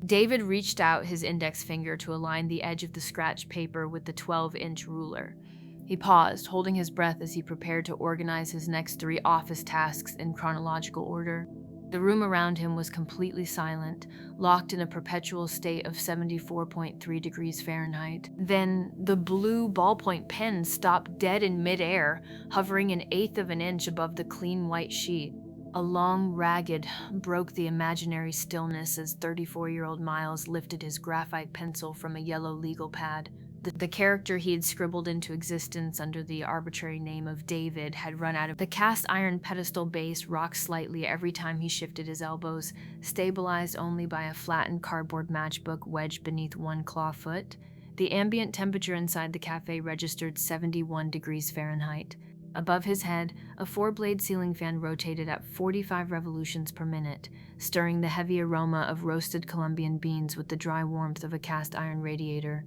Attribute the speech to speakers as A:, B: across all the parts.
A: David reached out his index finger to align the edge of the scratched paper with the 12-inch ruler. He paused, holding his breath as he prepared to organize his next 3 office tasks in chronological order. The room around him was completely silent, locked in a perpetual state of 74.3 degrees Fahrenheit. Then, the blue ballpoint pen stopped dead in midair, hovering an eighth of an inch above the clean white sheet. A long, ragged broke the imaginary stillness as 34-year-old Miles lifted his graphite pencil from a yellow legal pad. The character he had scribbled into existence under the arbitrary name of David had run out of. The cast iron pedestal base rocked slightly every time he shifted his elbows, stabilized only by a flattened cardboard matchbook wedged beneath one claw foot. The ambient temperature inside the cafe registered 71 degrees Fahrenheit. Above his head, a 4-blade ceiling fan rotated at 45 revolutions per minute, stirring the heavy aroma of roasted Colombian beans with the dry warmth of a cast iron radiator.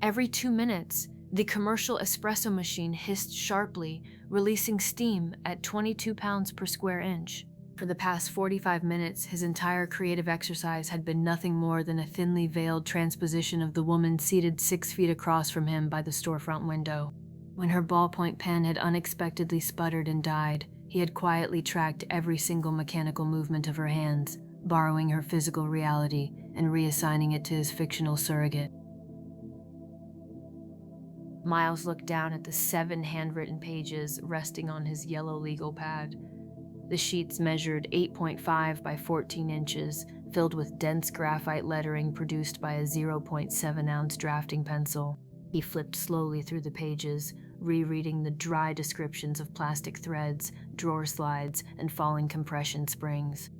A: Every 2 minutes, the commercial espresso machine hissed sharply, releasing steam at 22 pounds per square inch. For the past 45 minutes, his entire creative exercise had been nothing more than a thinly veiled transposition of the woman seated 6 feet across from him by the storefront window. When her ballpoint pen had unexpectedly sputtered and died, he had quietly tracked every single mechanical movement of her hands, borrowing her physical reality and reassigning it to his fictional surrogate. Miles looked down at the 7 handwritten pages resting on his yellow legal pad. The sheets measured 8.5 by 14 inches, filled with dense graphite lettering produced by a 0.7-ounce drafting pencil. He flipped slowly through the pages, rereading the dry descriptions of plastic threads, drawer slides, and falling compression springs.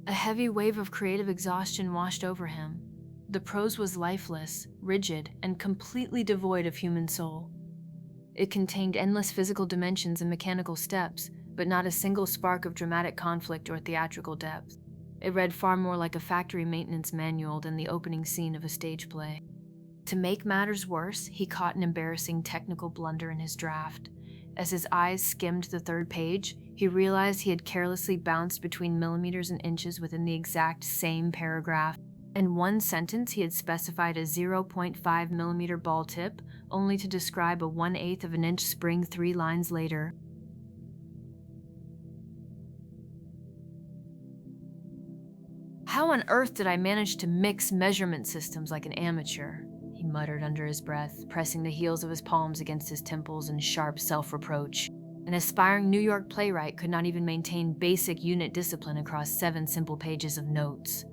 A: A heavy wave of creative exhaustion washed over him. The prose was lifeless, rigid, and completely devoid of human soul. It contained endless physical dimensions and mechanical steps, but not a single spark of dramatic conflict or theatrical depth. It read far more like a factory maintenance manual than the opening scene of a stage play. To make matters worse, he caught an embarrassing technical blunder in his draft. As his eyes skimmed the 3rd page, he realized he had carelessly bounced between millimeters and inches within the exact same paragraph. In one sentence, he had specified a 0.5 millimeter ball tip, only to describe a 1/8 of an inch spring 3 lines later. "How on earth did I manage to mix measurement systems like an amateur?" he muttered under his breath, pressing the heels of his palms against his temples in sharp self-reproach. An aspiring New York playwright could not even maintain basic unit discipline across 7 simple pages of notes.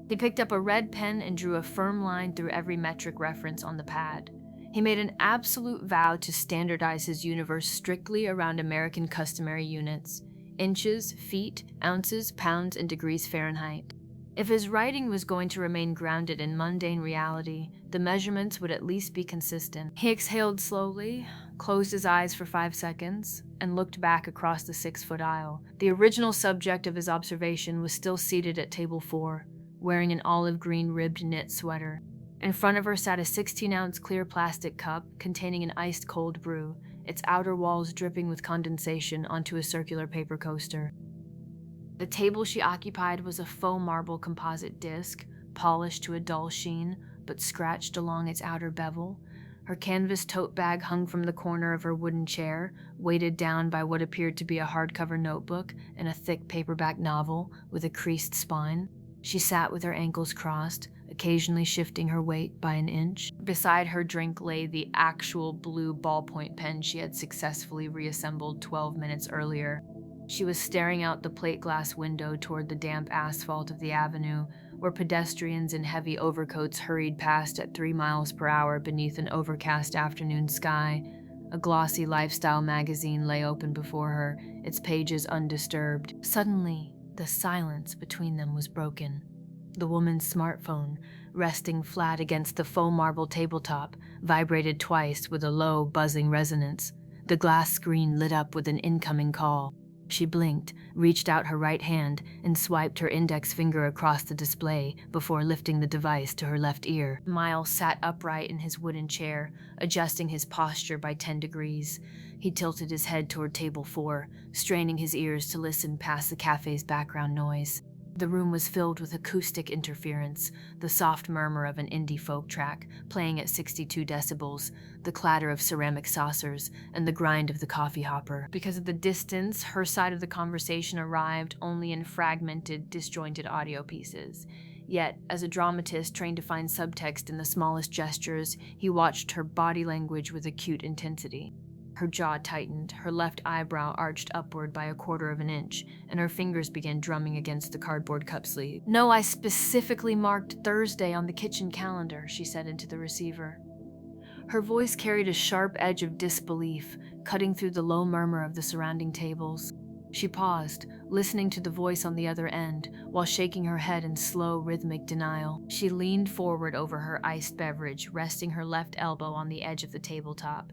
A: He picked up a red pen and drew a firm line through every metric reference on the pad. He made an absolute vow to standardize his universe strictly around American customary units: inches, feet, ounces, pounds, and degrees Fahrenheit. If his writing was going to remain grounded in mundane reality, the measurements would at least be consistent. He exhaled slowly, closed his eyes for 5 seconds, and looked back across the 6-foot aisle. The original subject of his observation was still seated at table 4, wearing an olive green ribbed knit sweater. In front of her sat a 16-ounce clear plastic cup containing an iced cold brew, its outer walls dripping with condensation onto a circular paper coaster. The table she occupied was a faux marble composite disc, polished to a dull sheen, but scratched along its outer bevel. Her canvas tote bag hung from the corner of her wooden chair, weighted down by what appeared to be a hardcover notebook and a thick paperback novel with a creased spine. She sat with her ankles crossed, occasionally shifting her weight by an inch. Beside her drink lay the actual blue ballpoint pen she had successfully reassembled 12 minutes earlier. She was staring out the plate glass window toward the damp asphalt of the avenue, where pedestrians in heavy overcoats hurried past at 3 miles per hour beneath an overcast afternoon sky. A glossy lifestyle magazine lay open before her, its pages undisturbed. Suddenly, the silence between them was broken. The woman's smartphone, resting flat against the faux marble tabletop, vibrated twice with a low, buzzing resonance. The glass screen lit up with an incoming call. She blinked, reached out her right hand, and swiped her index finger across the display before lifting the device to her left ear. Miles sat upright in his wooden chair, adjusting his posture by 10 degrees. He tilted his head toward table 4, straining his ears to listen past the cafe's background noise. The room was filled with acoustic interference, the soft murmur of an indie folk track playing at 62 decibels, the clatter of ceramic saucers, and the grind of the coffee hopper. Because of the distance, her side of the conversation arrived only in fragmented, disjointed audio pieces. Yet, as a dramatist trained to find subtext in the smallest gestures, he watched her body language with acute intensity. Her jaw tightened, her left eyebrow arched upward by 1/4 of an inch, and her fingers began drumming against the cardboard cup sleeve. "No, I specifically marked Thursday on the kitchen calendar," she said into the receiver. Her voice carried a sharp edge of disbelief, cutting through the low murmur of the surrounding tables. She paused, listening to the voice on the other end, while shaking her head in slow, rhythmic denial. She leaned forward over her iced beverage, resting her left elbow on the edge of the tabletop.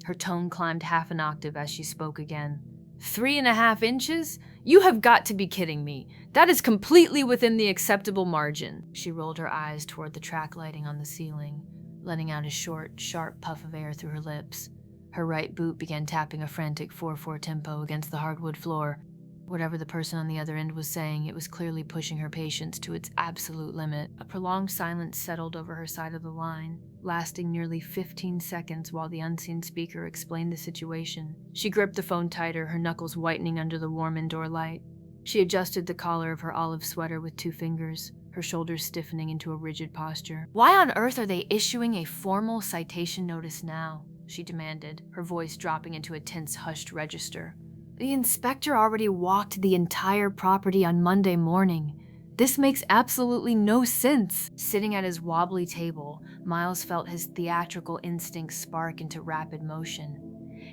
A: Her tone climbed half an octave as she spoke again. 3.5 inches? You have got to be kidding me. That is completely within the acceptable margin. She rolled her eyes toward the track lighting on the ceiling, letting out a short, sharp puff of air through her lips. Her right boot began tapping a frantic 4/4 tempo against the hardwood floor. Whatever the person on the other end was saying, it was clearly pushing her patience to its absolute limit. A prolonged silence settled over her side of the line, lasting nearly 15 seconds while the unseen speaker explained the situation. She gripped the phone tighter, her knuckles whitening under the warm indoor light. She adjusted the collar of her olive sweater with 2 fingers, her shoulders stiffening into a rigid posture. "Why on earth are they issuing a formal citation notice now?" she demanded, her voice dropping into a tense, hushed register. "The inspector already walked the entire property on Monday morning. This makes absolutely no sense." Sitting at his wobbly table, Miles felt his theatrical instincts spark into rapid motion.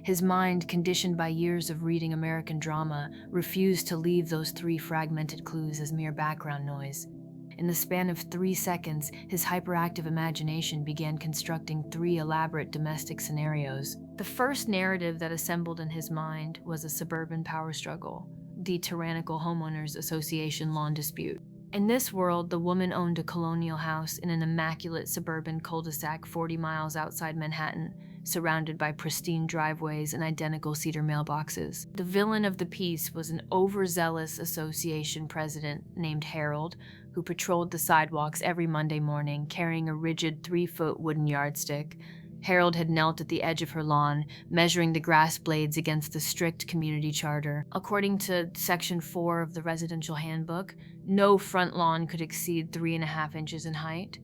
A: His mind, conditioned by years of reading American drama, refused to leave those 3 fragmented clues as mere background noise. In the span of 3 seconds, his hyperactive imagination began constructing 3 elaborate domestic scenarios. The first narrative that assembled in his mind was a suburban power struggle, the tyrannical homeowners association lawn dispute. In this world, the woman owned a colonial house in an immaculate suburban cul-de-sac 40 miles outside Manhattan, surrounded by pristine driveways and identical cedar mailboxes. The villain of the piece was an overzealous association president named Harold, who patrolled the sidewalks every Monday morning, carrying a rigid 3-foot wooden yardstick. Harold had knelt at the edge of her lawn, measuring the grass blades against the strict community charter. According to Section 4 of the Residential Handbook, no front lawn could exceed 3.5 inches in height.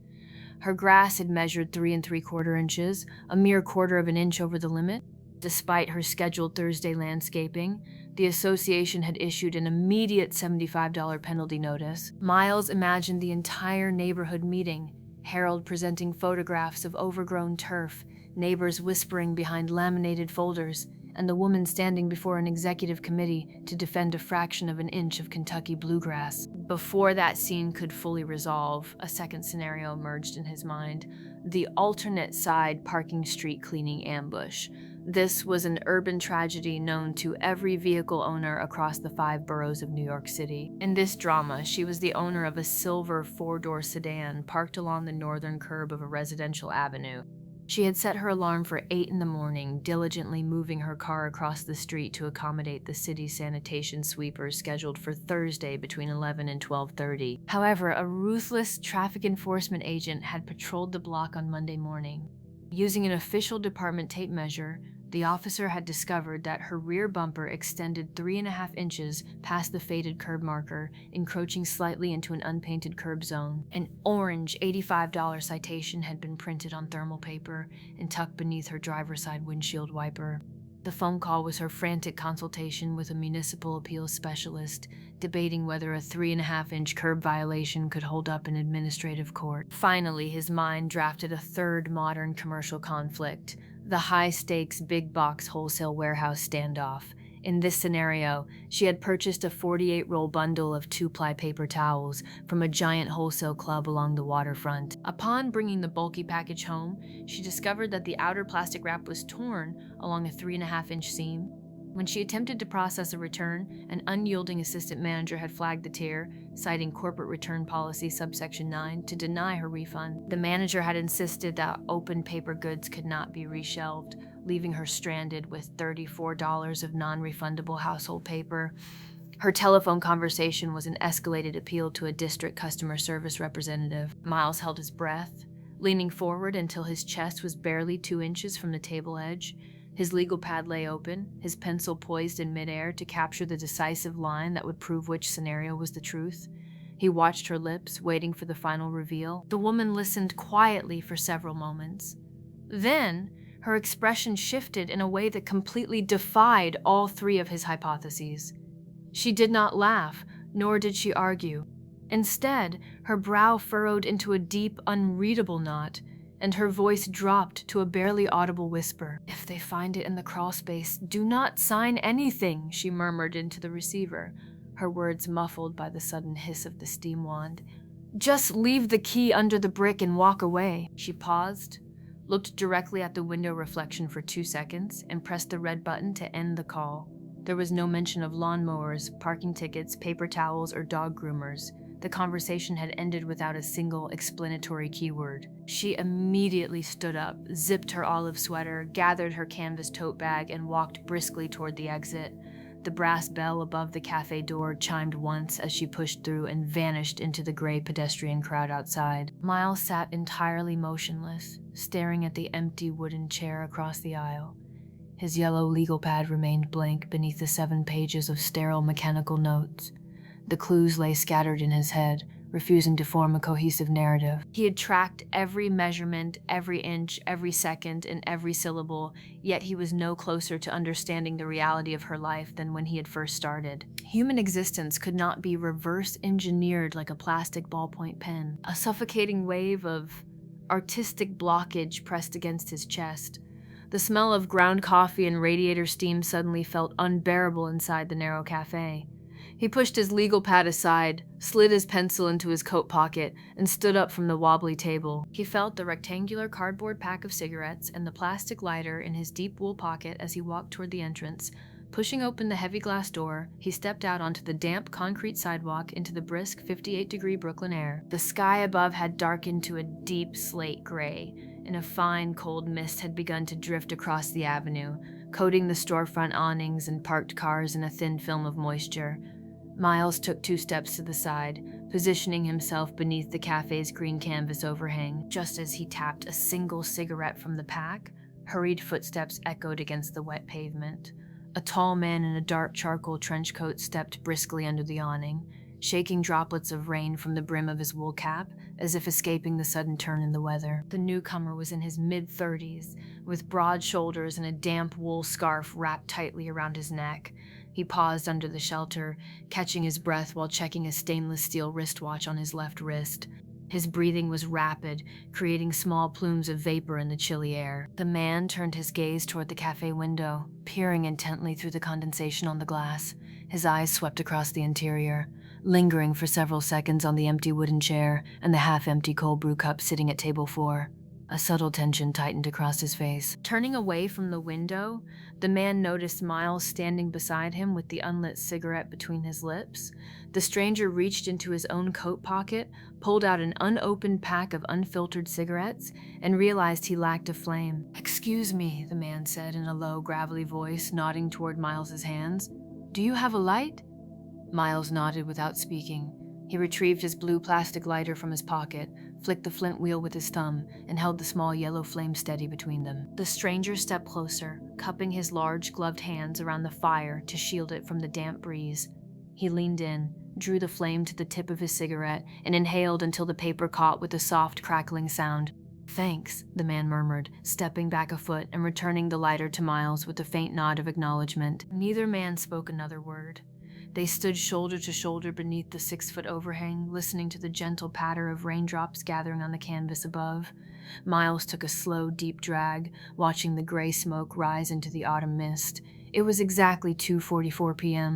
A: Her grass had measured 3 3/4 inches, a mere 1/4 of an inch over the limit. Despite her scheduled Thursday landscaping, the association had issued an immediate $75 penalty notice. Miles imagined the entire neighborhood meeting, Harold presenting photographs of overgrown turf, neighbors whispering behind laminated folders, and the woman standing before an executive committee to defend a fraction of an inch of Kentucky bluegrass. Before that scene could fully resolve, a second scenario emerged in his mind: the alternate side parking street cleaning ambush. This was an urban tragedy known to every vehicle owner across the 5 boroughs of New York City. In this drama, she was the owner of a silver 4-door sedan parked along the northern curb of a residential avenue. She had set her alarm for 8 in the morning, diligently moving her car across the street to accommodate the city's sanitation sweepers scheduled for Thursday between 11 and 12:30. However, a ruthless traffic enforcement agent had patrolled the block on Monday morning. Using an official department tape measure, the officer had discovered that her rear bumper extended 3.5 inches past the faded curb marker, encroaching slightly into an unpainted curb zone. An orange $85 citation had been printed on thermal paper and tucked beneath her driver's side windshield wiper. The phone call was her frantic consultation with a municipal appeals specialist, debating whether a 3.5-inch curb violation could hold up in administrative court. Finally, his mind drafted a third modern commercial conflict: the high-stakes big-box wholesale warehouse standoff. In this scenario, she had purchased a 48-roll bundle of 2-ply paper towels from a giant wholesale club along the waterfront. Upon bringing the bulky package home, she discovered that the outer plastic wrap was torn along a 3.5-inch seam. When she attempted to process a return, an unyielding assistant manager had flagged the tier, citing corporate return policy subsection 9 to deny her refund. The manager had insisted that open paper goods could not be reshelved, leaving her stranded with $34 of non-refundable household paper. Her telephone conversation was an escalated appeal to a district customer service representative. Miles held his breath, leaning forward until his chest was barely 2 inches from the table edge. His legal pad lay open, his pencil poised in midair to capture the decisive line that would prove which scenario was the truth. He watched her lips, waiting for the final reveal. The woman listened quietly for several moments. Then, her expression shifted in a way that completely defied all 3 of his hypotheses. She did not laugh, nor did she argue. Instead, her brow furrowed into a deep, unreadable knot, and her voice dropped to a barely audible whisper. "If they find it in the crawl space, do not sign anything," she murmured into the receiver, her words muffled by the sudden hiss of the steam wand. "Just leave the key under the brick and walk away." She paused, looked directly at the window reflection for 2 seconds, and pressed the red button to end the call. There was no mention of lawnmowers, parking tickets, paper towels, or dog groomers. The conversation had ended without a single explanatory keyword. She immediately stood up, zipped her olive sweater, gathered her canvas tote bag, and walked briskly toward the exit. The brass bell above the cafe door chimed once as she pushed through and vanished into the gray pedestrian crowd outside. Miles sat entirely motionless, staring at the empty wooden chair across the aisle. His yellow legal pad remained blank beneath the 7 pages of sterile mechanical notes. The clues lay scattered in his head, refusing to form a cohesive narrative. He had tracked every measurement, every inch, every second, and every syllable, yet he was no closer to understanding the reality of her life than when he had first started. Human existence could not be reverse-engineered like a plastic ballpoint pen. A suffocating wave of artistic blockage pressed against his chest. The smell of ground coffee and radiator steam suddenly felt unbearable inside the narrow cafe. He pushed his legal pad aside, slid his pencil into his coat pocket, and stood up from the wobbly table. He felt the rectangular cardboard pack of cigarettes and the plastic lighter in his deep wool pocket as he walked toward the entrance. Pushing open the heavy glass door, he stepped out onto the damp concrete sidewalk into the brisk 58-degree Brooklyn air. The sky above had darkened to a deep slate gray, and a fine, cold mist had begun to drift across the avenue, coating the storefront awnings and parked cars in a thin film of moisture. Miles took 2 steps to the side, positioning himself beneath the cafe's green canvas overhang. Just as he tapped a single cigarette from the pack, hurried footsteps echoed against the wet pavement. A tall man in a dark charcoal trench coat stepped briskly under the awning, shaking droplets of rain from the brim of his wool cap as if escaping the sudden turn in the weather. The newcomer was in his mid-30s, with broad shoulders and a damp wool scarf wrapped tightly around his neck. He paused under the shelter, catching his breath while checking a stainless steel wristwatch on his left wrist. His breathing was rapid, creating small plumes of vapor in the chilly air. The man turned his gaze toward the cafe window, peering intently through the condensation on the glass. His eyes swept across the interior, lingering for several seconds on the empty wooden chair and the half-empty cold brew cup sitting at table 4. A subtle tension tightened across his face. Turning away from the window, the man noticed Miles standing beside him with the unlit cigarette between his lips. The stranger reached into his own coat pocket, pulled out an unopened pack of unfiltered cigarettes, and realized he lacked a flame. "Excuse me," the man said in a low, gravelly voice, nodding toward Miles's hands. "Do you have a light?" Miles nodded without speaking. He retrieved his blue plastic lighter from his pocket, flicked the flint wheel with his thumb, and held the small yellow flame steady between them. The stranger stepped closer, cupping his large gloved hands around the fire to shield it from the damp breeze. He leaned in, drew the flame to the tip of his cigarette, and inhaled until the paper caught with a soft, crackling sound. "Thanks," the man murmured, stepping back a foot and returning the lighter to Miles with a faint nod of acknowledgement. Neither man spoke another word. They stood shoulder to shoulder beneath the 6-foot overhang, listening to the gentle patter of raindrops gathering on the canvas above. Miles took a slow, deep drag, watching the gray smoke rise into the autumn mist. It was exactly 2:44 p.m.